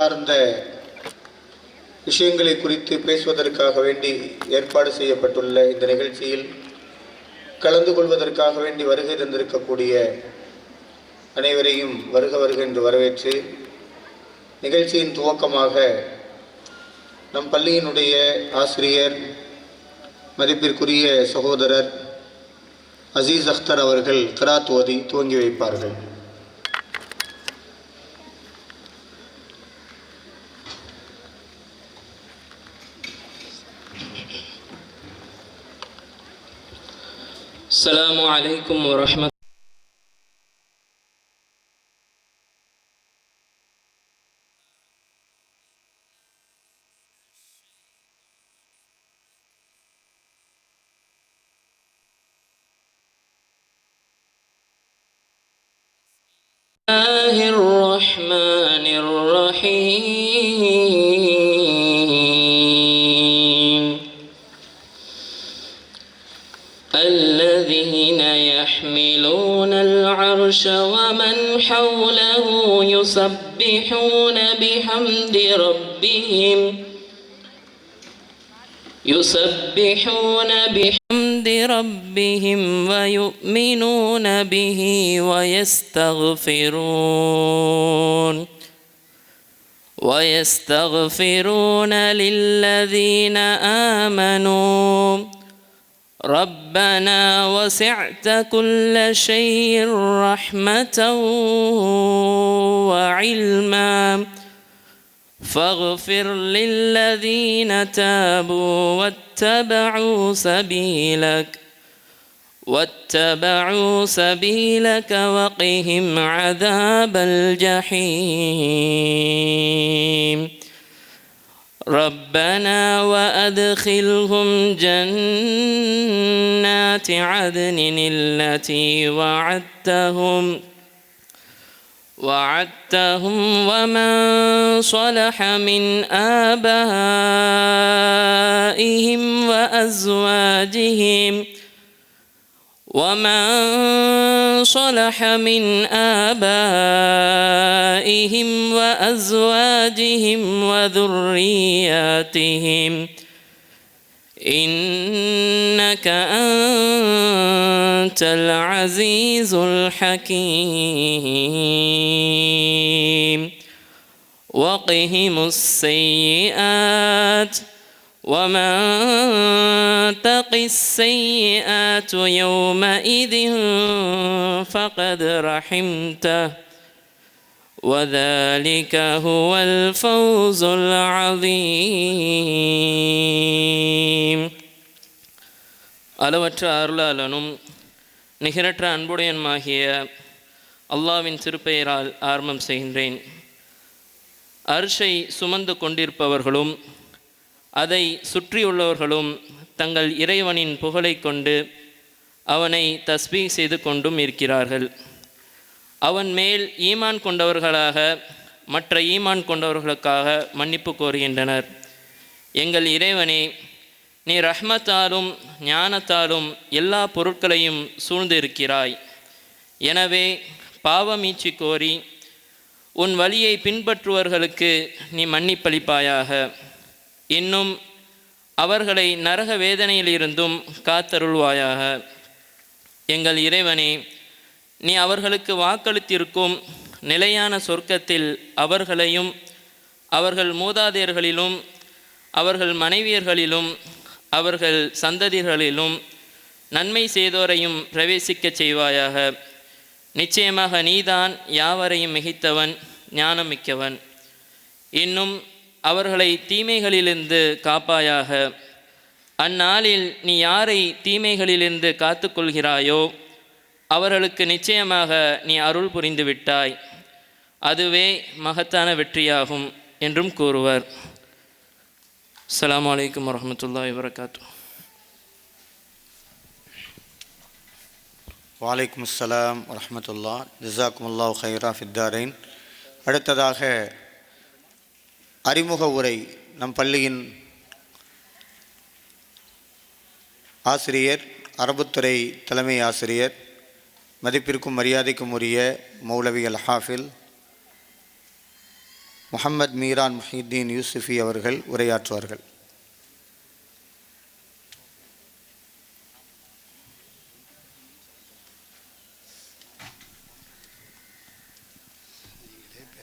சார்ந்த விஷயங்களை குறித்து பேசுவதற்காக வேண்டி ஏற்பாடு செய்யப்பட்டுள்ள இந்த நிகழ்ச்சியில் கலந்து கொள்வதற்காக வேண்டி வருகை தந்திருக்கக்கூடிய அனைவரையும் வருக வருக என்று வரவேற்று நிகழ்ச்சியின் துவக்கமாக நம் பள்ளியினுடைய ஆசிரியர் மதிப்பிற்குரிய சகோதரர் அசீஸ் அக்தர் அவர்கள் கிராத் ஓதி துவங்கி வைப்பார்கள். السلام عليكم ورحمة الله الرحمن الرحيم الذين يحملون العرش ومن حوله يسبحون بحمد ربهم ويؤمنون به ويستغفرون للذين آمنوا ربنا وسعت كل شيء رحمة وعلما فاغفر للذين تابوا واتبعوا سبيلك وقهم عذاب الجحيم ربنا وأدخلهم جنات عدن التي وعدتهم ومن صلح من آبائهم وأزواجهم وذرياتهم إنك أنت العزيز الحكيم وقهم السيئات ومن تق السيئات يومئذ فقد رحمته وذلك هو الفوز العظيم. அளவற்ற அருளாளனும் நிகரற்ற அன்புடையனுமாகிய அல்லாஹ்வின் திருப்பெயரால் ஆரம்பம் செய்கின்றேன். அர்ஷை சுமந்து கொண்டிருப்பவர்களும் அதை சுற்றியுள்ளவர்களும் தங்கள் இறைவனின் புகழை கொண்டு அவனை தஸ்பீஹ் செய்து கொண்டும் இருக்கிறார்கள். அவன் மேல் ஈமான் கொண்டவர்களாக மற்ற ஈமான் கொண்டவர்களுக்காக மன்னிப்பு கோருகின்றனர். எங்கள் இறைவனே, நீ ரஹ்மத்தாலும் ஞானத்தாலும் எல்லா பொருட்களையும் சூழ்ந்து இருக்கிறாய். எனவே பாவமீட்சி கோரி உன் வழியை பின்பற்றுவர்களுக்கு நீ மன்னிப்பளிப்பாயாக. இன்னும் அவர்களை நரக வேதனையிலிருந்தும் காத்தருள்வாயாக. எங்கள் இறைவனே, நீ அவர்களுக்கு வாக்களித்திருக்கும் நிலையான சொர்க்கத்தில் அவர்களையும் அவர்கள் மூதாதையர்களிலும் அவர்கள் மனைவியர்களிலும் அவர்கள் சந்ததிகளிலும் நன்மை செய்தோரையும் பிரவேசிக்கச் செய்வாயாக. நிச்சயமாக நீதான் யாவரையும் மிகைத்தவன், ஞானமிக்கவன். இன்னும் அவர்களை தீமைகளிலிருந்து காப்பாயாக. அந்நாளில் நீ யாரை தீமைகளிலிருந்து காத்துக்கொள்கிறாயோ அவர்களுக்கு நிச்சயமாக நீ அருள் புரிந்து விட்டாய். அதுவே மகத்தான வெற்றியாகும் என்றும் கூறுவர். அஸ்ஸலாமு அலைக்கும் வரஹ்மத்துல்லாஹி வபரகாத்துஹு. வலைக்கும் அஸ்ஸலாம் வரஹ்மத்துல்லாஹ். ஜஸாக்குமுல்லாஹு ஹைரா ஃபித்தாரைன். அடுத்ததாக அறிமுக உரை நம் பள்ளியின் ஆசிரியர், அரபுத்துறை தலைமை ஆசிரியர், மதிப்பிற்கும் மரியாதைக்கும் உரிய மௌலவி அல் ஹாஃபில் முஹம்மத் மீரான் முஹிதீன் யூசுஃபி அவர்கள் உரையாற்றுவார்கள்.